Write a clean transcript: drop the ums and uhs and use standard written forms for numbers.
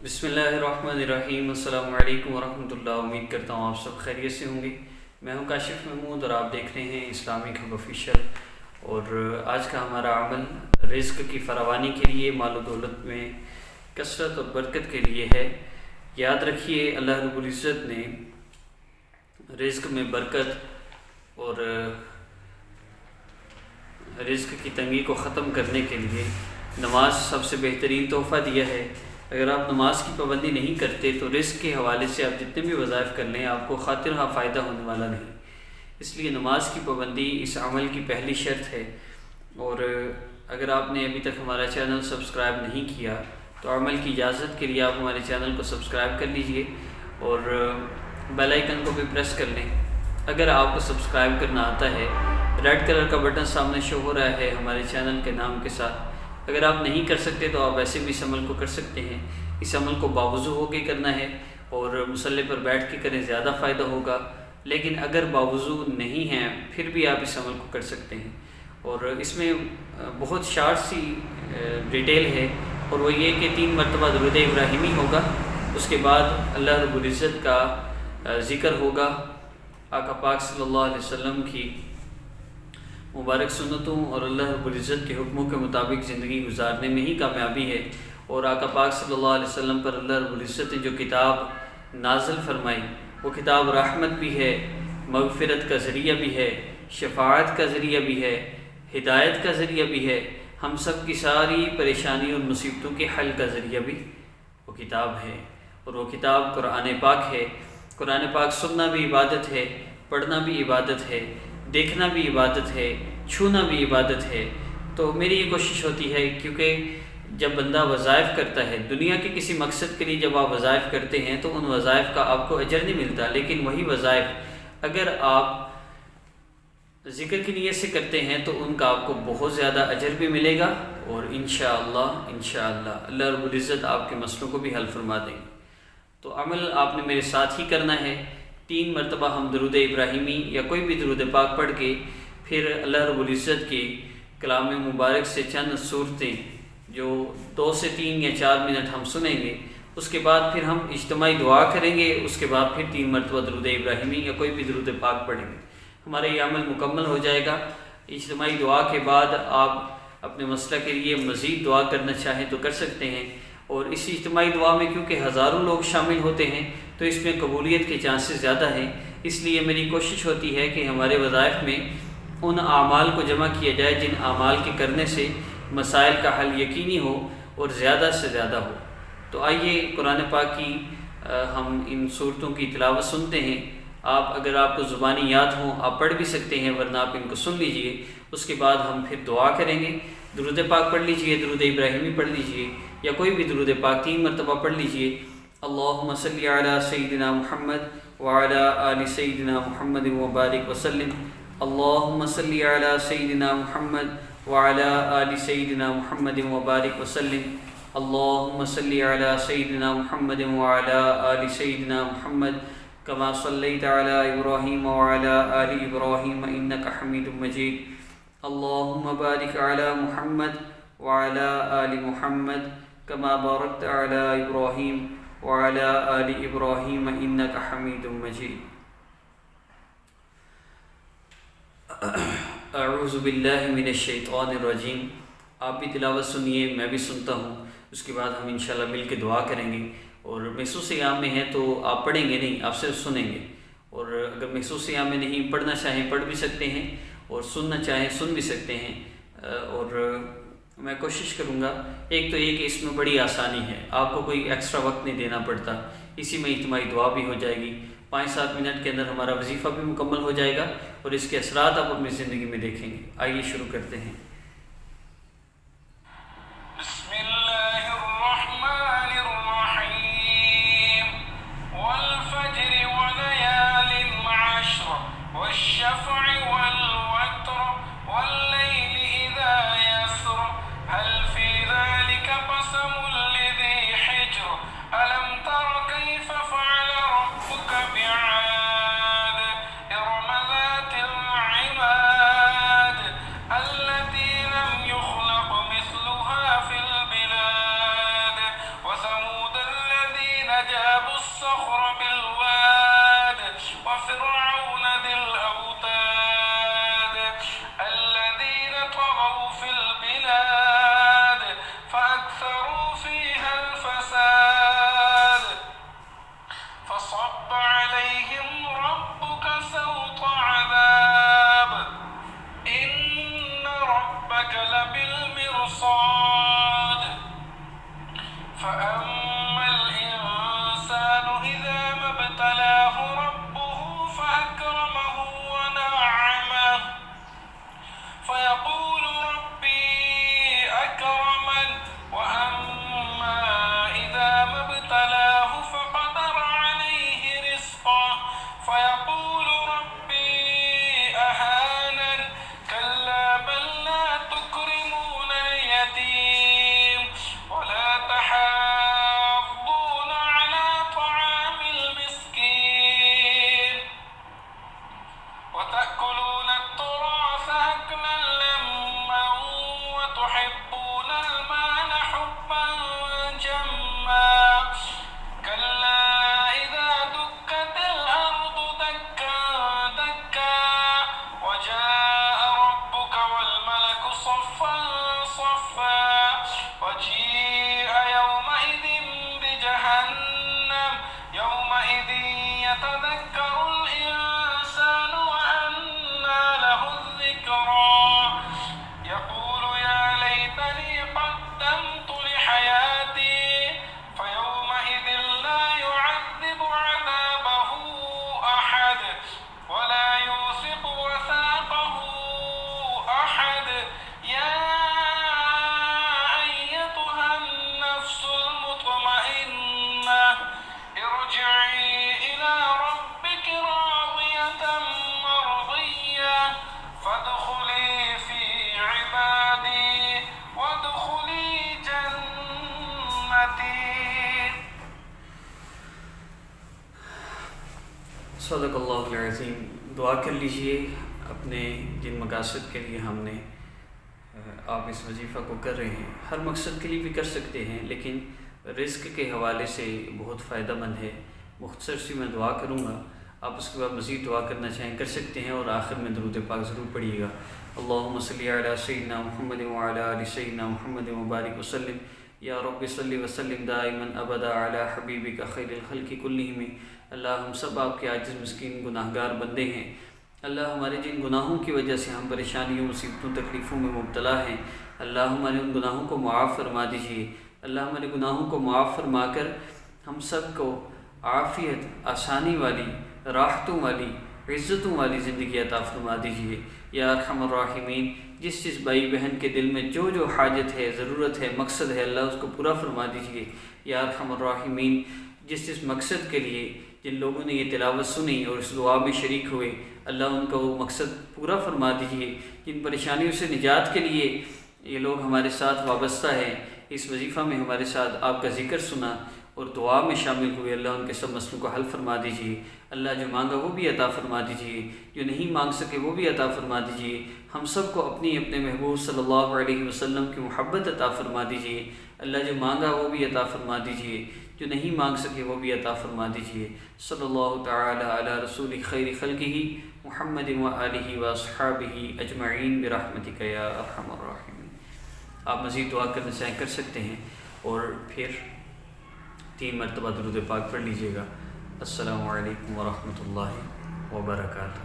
بسم اللہ الرحمن الرحیم۔ السلام علیکم ورحمۃ اللہ۔ امید کرتا ہوں آپ سب خیریت سے ہوں گے۔ میں ہوں کاشف محمود اور آپ دیکھ رہے ہیں اسلامک ہب آفیشیل۔ اور آج کا ہمارا عمل رزق کی فراوانی کے لیے، مال و دولت میں کثرت اور برکت کے لیے ہے۔ یاد رکھیے، اللہ رب العزت نے رزق میں برکت اور رزق کی تنگی کو ختم کرنے کے لیے نماز سب سے بہترین تحفہ دیا ہے۔ اگر آپ نماز کی پابندی نہیں کرتے تو رزق کے حوالے سے آپ جتنے بھی وظائف کر لیں، آپ کو خاطرہ فائدہ ہونے والا نہیں۔ اس لیے نماز کی پابندی اس عمل کی پہلی شرط ہے۔ اور اگر آپ نے ابھی تک ہمارا چینل سبسکرائب نہیں کیا تو عمل کی اجازت کے لیے آپ ہمارے چینل کو سبسکرائب کر لیجئے اور بیل آئیکن کو بھی پریس کر لیں۔ اگر آپ کو سبسکرائب کرنا آتا ہے، ریڈ کلر کا بٹن سامنے شو ہو رہا ہے ہمارے چینل کے نام کے ساتھ۔ اگر آپ نہیں کر سکتے تو آپ ایسے بھی اس عمل کو کر سکتے ہیں۔ اس عمل کو باوضو ہو کے کرنا ہے اور مصلی پر بیٹھ کے کریں، زیادہ فائدہ ہوگا۔ لیکن اگر باوضو نہیں ہیں پھر بھی آپ اس عمل کو کر سکتے ہیں۔ اور اس میں بہت شارٹ سی ڈیٹیل ہے، اور وہ یہ کہ 3 مرتبہ درود ابراہیمی ہوگا، اس کے بعد اللہ رب العزت کا ذکر ہوگا، آقا پاک صلی اللہ علیہ وسلم کی مبارک سنتوں اور اللہ رب العزت کے حکموں کے مطابق زندگی گزارنے میں ہی کامیابی ہے۔ اور آقا پاک صلی اللہ علیہ وسلم پر اللہ رب العزت نے جو کتاب نازل فرمائی، وہ کتاب رحمت بھی ہے، مغفرت کا ذریعہ بھی ہے، شفاعت کا ذریعہ بھی ہے، ہدایت کا ذریعہ بھی ہے، ہم سب کی ساری پریشانی اور مصیبتوں کے حل کا ذریعہ بھی وہ کتاب ہے۔ اور وہ کتاب قرآن پاک ہے۔ قرآن پاک سننا بھی عبادت ہے، پڑھنا بھی عبادت ہے، دیکھنا بھی عبادت ہے، چھونا بھی عبادت ہے۔ تو میری یہ کوشش ہوتی ہے، کیونکہ جب بندہ وظائف کرتا ہے دنیا کے کسی مقصد کے لیے، جب آپ وظائف کرتے ہیں تو ان وظائف کا آپ کو اجر نہیں ملتا، لیکن وہی وظائف اگر آپ ذکر کی نیت سے کرتے ہیں تو ان کا آپ کو بہت زیادہ اجر بھی ملے گا، اور انشاءاللہ اللہ رب العزت آپ کے مسئلوں کو بھی حل فرما دیں گے۔ تو عمل آپ نے میرے ساتھ ہی کرنا ہے۔ 3 مرتبہ ہم درود ابراہیمی یا کوئی بھی درود پاک پڑھ کے پھر اللہ رب العزت کی کلام مبارک سے چند صورتیں جو 2 سے 3 یا 4 منٹ ہم سنیں گے، اس کے بعد پھر ہم اجتماعی دعا کریں گے، اس کے بعد پھر 3 مرتبہ درود ابراہیمی یا کوئی بھی درود پاک پڑھیں گے، ہمارا یہ عمل مکمل ہو جائے گا۔ اجتماعی دعا کے بعد آپ اپنے مسئلہ کے لیے مزید دعا کرنا چاہیں تو کر سکتے ہیں۔ اور اس اجتماعی دعا میں کیونکہ ہزاروں لوگ شامل ہوتے ہیں تو اس میں قبولیت کے چانسز زیادہ ہیں، اس لیے میری کوشش ہوتی ہے کہ ہمارے وظائف میں ان اعمال کو جمع کیا جائے جن اعمال کے کرنے سے مسائل کا حل یقینی ہو اور زیادہ سے زیادہ ہو۔ تو آئیے قرآن پاک کی ہم ان صورتوں کی تلاوت سنتے ہیں۔ اگر آپ کو زبانی یاد ہوں آپ پڑھ بھی سکتے ہیں، ورنہ آپ ان کو سن لیجئے۔ اس کے بعد ہم پھر دعا کریں گے۔ درود پاک پڑھ لیجئے، درود ابراہیمی پڑھ لیجئے، یا کوئی بھی درود پاک 3 مرتبہ پڑھ لیجئے۔ اللہم صلی علی سیدنا محمد وعلی آل سیدنا محمد وبارک وسلم۔ اللہم صلی علی سیدنا محمد وعلی آل سیدنا محمد وبارک وسلم۔ اللہم صلی علی سیدنا محمد وعلی آل سیدنا محمد کما صلیت علی ابراہیم وعلی آل ابراہیم انک حمید مجید۔ اللہم بارک علی محمد وعلی آل محمد کما بارکت علی ابراہیم وعلی آل ابراہیم انک حمید مجید۔ اعوذ باللہ من الشیطان الرجیم۔ آپ بھی تلاوت سنیے، میں بھی سنتا ہوں، اس کے بعد ہم انشاءاللہ مل کے دعا کریں گے۔ اور محسوس ایام میں ہیں تو آپ پڑھیں گے نہیں، آپ صرف سنیں گے، اور اگر محسوس ایام میں نہیں پڑھنا چاہیں پڑھ بھی سکتے ہیں، اور سننا چاہیں سن بھی سکتے ہیں۔ اور میں کوشش کروں گا، ایک تو یہ کہ اس میں بڑی آسانی ہے، آپ کو کوئی ایکسٹرا وقت نہیں دینا پڑتا، اسی میں اجتماعی دعا بھی ہو جائے گی، 5-7 منٹ کے اندر ہمارا وظیفہ بھی مکمل ہو جائے گا، اور اس کے اثرات آپ اپنی زندگی میں دیکھیں گے۔ آئیے شروع کرتے ہیں۔ بسم اللہ الرحمن الرحیم والفجر وليال عشر والشفع والوتر واللیل اذا یسر هل فی ذلك قسم لذی حجر الم تر کیف فعل ربک بعاد ارم ذات العماد التي والصخر بالواد وفرعون ذي الأوتاد الذين طغوا في البلاد فأكثروا فيها الفساد فصب عليهم ربك سوط عذاب إن ربك لبالمرصاد فأما الإنسان إذا ما ابتلاه ربه فأكرمه ونعمه فيقول ربي أكرمن وأما إذا ما ابتلاه فقدر عليه رزقه فيقول ربي أهانن كلا بل لا تكرمون اليتيم ولا تحاضون على طعام المسكين وتأكلون التراث أكلا لما وتحبون المال حبا جما كلا إذا دكت الأرض دكا دكا وجاء ربك والملك صفا صفا وجيء يومئذ بجهنم يومئذ يتذكر الإنسان وأنى له الذكرى يقول يا ليتني قدمت لحياتي فيومئذ لا يعذب عذابه أحد ولا يوثق وثاقه أحد يا أيتها النفس المطمئنة ارجعي إلى ربك راضية مرضية فادخلي في عبادي وادخلي جنتي. صدق اللہ العظیم. دعا کر لیجئے اپنے جن مقاصد کے لیے ہم نے آپ اس وظیفہ کو کر رہے ہیں. ہر مقصد کے لیے بھی کر سکتے ہیں لیکن رزق کے حوالے سے بہت فائدہ مند ہے. مختصر سی میں دعا کروں گا, آپ اس کے بعد مزید دعا کرنا چاہیں کر سکتے ہیں, اور آخر میں درود پاک ضرور پڑھیے گا. اللہم صلی علی سیدنا محمد وعلی آل سیدنا محمد مبارک وسلم. یا رب صلی وسلم دائما ابدا علی حبیبک خیر الخلق کلہم. اللہ ہم سب آپ کے عاجز مسکین گناہ گار بندے ہیں. اللہ ہمارے جن گناہوں کی وجہ سے ہم پریشانیوں مصیبتوں تکلیفوں میں مبتلا ہیں, اللہ ہمارے ان گناہوں کو معاف فرما دیجیے. اللہ ہمارے گناہوں کو معاف فرما کر ہم سب کو عافیت, آسانی والی, راحتوں والی, عزتوں والی زندگی عطا فرما دیجیے. یا ارحم الراحمین, جس جس بھائی بہن کے دل میں جو جو حاجت ہے, ضرورت ہے, مقصد ہے, اللہ اس کو پورا فرما دیجیے. یا ارحم الراحمین, جس جس مقصد کے لیے جن لوگوں نے یہ تلاوت سنی اور اس دعا میں شریک ہوئے, اللہ ان کا وہ مقصد پورا فرما دیجیے. جن پریشانیوں سے نجات کے لیے یہ لوگ ہمارے ساتھ وابستہ ہیں, اس وظیفہ میں ہمارے ساتھ آپ کا ذکر سنا اور دعا میں شامل ہوئے, اللہ ان کے سب مسئلوں کو حل فرما دیجیے. اللہ جو مانگا وہ بھی عطا فرما دیجیے, جو نہیں مانگ سکے وہ بھی عطا فرما دیجیے. ہم سب کو اپنے محبوب صلی اللہ علیہ وسلم کی محبت عطا فرما دیجیے. اللہ جو مانگا وہ بھی عطا فرما دیجیے, جو نہیں مانگ سکے وہ بھی عطا فرما دیجیے. صلی اللہ تعالی علی رسول خیر خلقہ محمد و آلہ و اصحابہ اجمعین برحمتک یا ارحم الراحمین. آپ مزید دعا کرنا چاہیں کر سکتے ہیں, اور پھر 3 مرتبہ درود پاک پڑھ لیجیے گا. السلام علیکم ورحمۃ اللہ وبرکاتہ.